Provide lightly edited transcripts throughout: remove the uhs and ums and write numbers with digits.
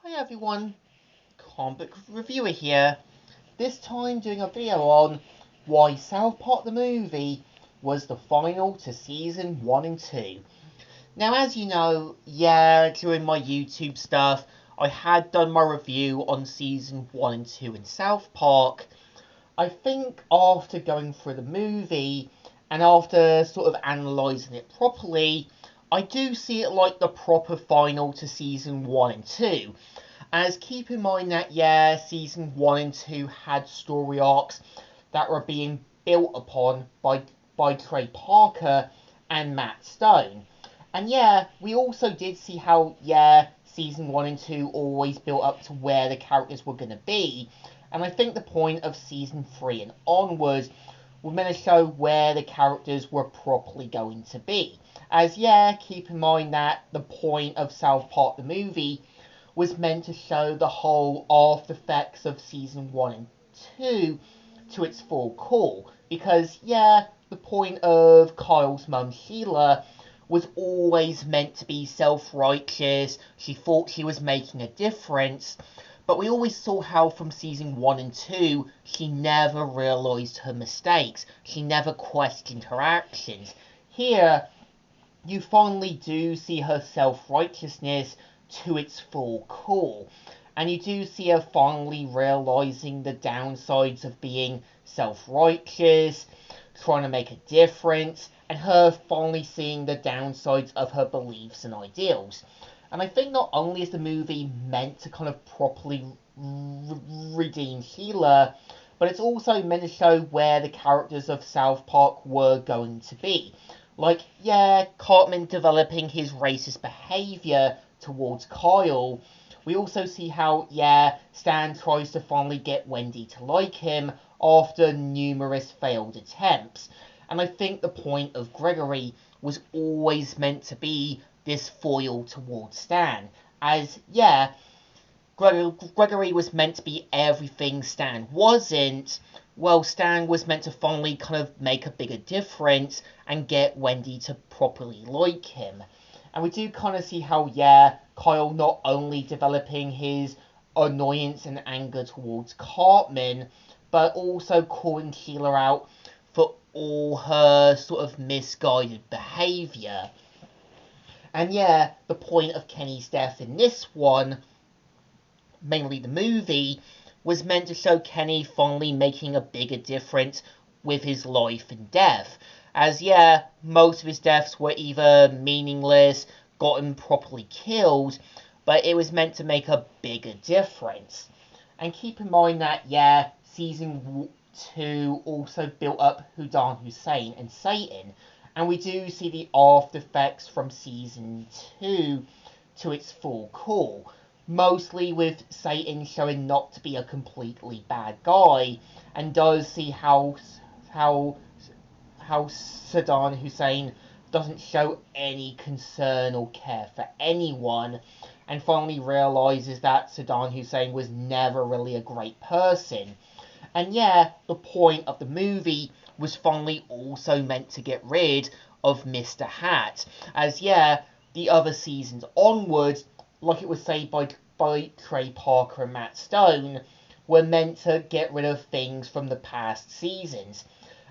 Hi everyone, comic book reviewer here. This time doing a video on why South Park the movie was the final to season 1 and 2. Now as you know, during my YouTube stuff, I had done my review on season 1 and 2 in South Park. I think after going through the movie and after sort of analysing it properly, I do see it like the proper final to season 1 and 2. As keep in mind that, season 1 and 2 had story arcs that were being built upon by Trey Parker and Matt Stone. And we also did see how, season 1 and 2 always built up to where the characters were going to be. And I think the point of season 3 and onwards were meant to show where the characters were properly going to be. As, keep in mind that the point of South Park the movie was meant to show the whole after effects of season 1 and 2 to its full core. Because, the point of Kyle's mum, Sheila, was always meant to be self-righteous. She thought she was making a difference. But we always saw how from season 1 and 2, she never realised her mistakes. She never questioned her actions. Here, you finally do see her self-righteousness to its full core. And you do see her finally realising the downsides of being self-righteous, trying to make a difference, and her finally seeing the downsides of her beliefs and ideals. And I think not only is the movie meant to kind of properly redeem Sheila, but it's also meant to show where the characters of South Park were going to be. Like, Cartman developing his racist behaviour towards Kyle. We also see how, Stan tries to finally get Wendy to like him after numerous failed attempts. And I think the point of Gregory was always meant to be this foil towards Stan. As, Gregory was meant to be everything Stan wasn't. Well, Stan was meant to finally kind of make a bigger difference and get Wendy to properly like him. And we do kind of see how, Kyle not only developing his annoyance and anger towards Cartman, but also calling Sheila out for all her sort of misguided behaviour. And the point of Kenny's death in this one, mainly the movie, was meant to show Kenny finally making a bigger difference with his life and death. As, most of his deaths were either meaningless, gotten properly killed, but it was meant to make a bigger difference. And keep in mind that, season 2 also built up Saddam Hussein and Satan. And we do see the after effects from season 2 to its full core. Mostly with Satan showing not to be a completely bad guy. And does see how Saddam Hussein doesn't show any concern or care for anyone. And finally realises that Saddam Hussein was never really a great person. And the point of the movie was finally also meant to get rid of Mr. Hat. As, the other seasons onwards, like it was said by Trey Parker and Matt Stone, were meant to get rid of things from the past seasons.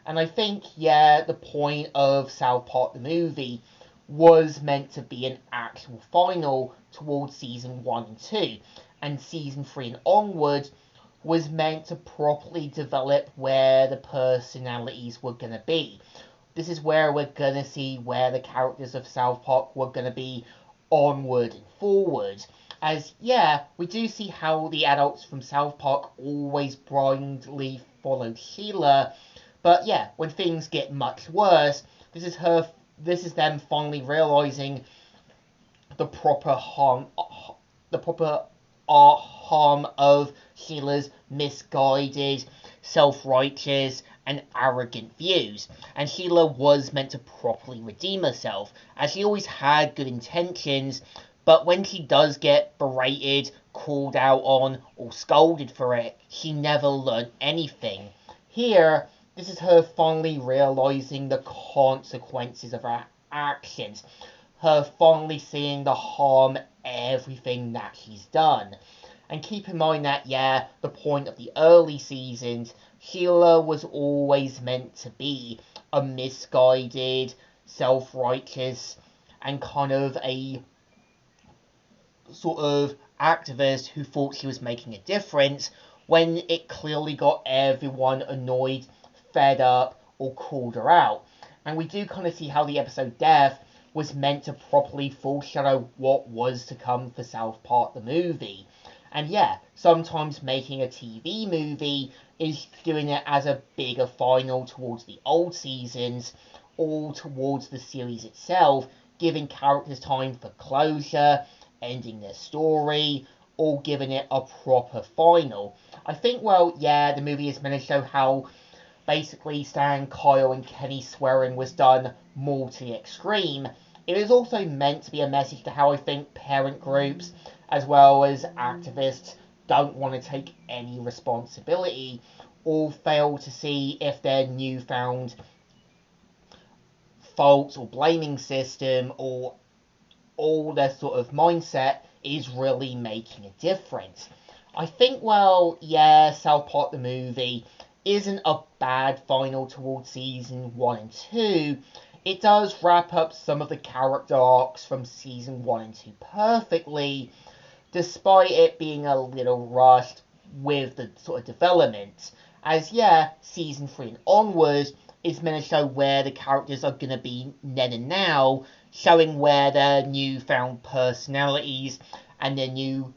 And I think, the point of South Park the movie was meant to be an actual final towards season 1 and 2. And season 3 and onwards was meant to properly develop where the personalities were going to be. This is where we're going to see where the characters of South Park were going to be onward and forward. As, we do see how the adults from South Park always blindly followed Sheila. But when things get much worse, this is them finally realising the proper harm of Sheila's misguided, self-righteous, and arrogant views. And Sheila was meant to properly redeem herself, as she always had good intentions, but when she does get berated, called out on, or scolded for it, she never learned anything. Here, this is her finally realising the consequences of her actions. Her finally seeing the harm everything that he's done. And keep in mind that, yeah, the point of the early seasons, Sheila was always meant to be a misguided, self-righteous, and kind of a sort of activist who thought she was making a difference, when it clearly got everyone annoyed, fed up, or called her out. And we do kind of see how the episode Death was meant to properly foreshadow what was to come for South Park the movie. And yeah, sometimes making a TV movie is doing it as a bigger final towards the old seasons, or towards the series itself, giving characters time for closure, ending their story, or giving it a proper final. I think, well, yeah, the movie is meant to show how basically Stan, Kyle, and Kenny swearing was done more to the extreme. It is also meant to be a message to how I think parent groups, as well as activists, don't want to take any responsibility, or fail to see if their newfound faults or blaming system, or all their sort of mindset, is really making a difference. I think, well, yeah, South Park the movie isn't a bad final towards season 1 and 2. It does wrap up some of the character arcs from season 1 and 2 perfectly, despite it being a little rushed with the sort of development. As, yeah, season 3 and onwards is meant to show where the characters are going to be then and now, showing where their newfound personalities and their new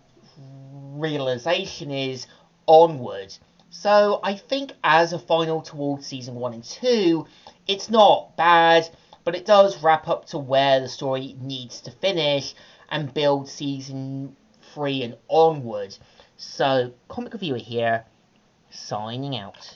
realization is onward. So I think as a final towards season 1 and 2, it's not bad, but it does wrap up to where the story needs to finish and build season 3 and onward. So, Comic Reviewer here, signing out.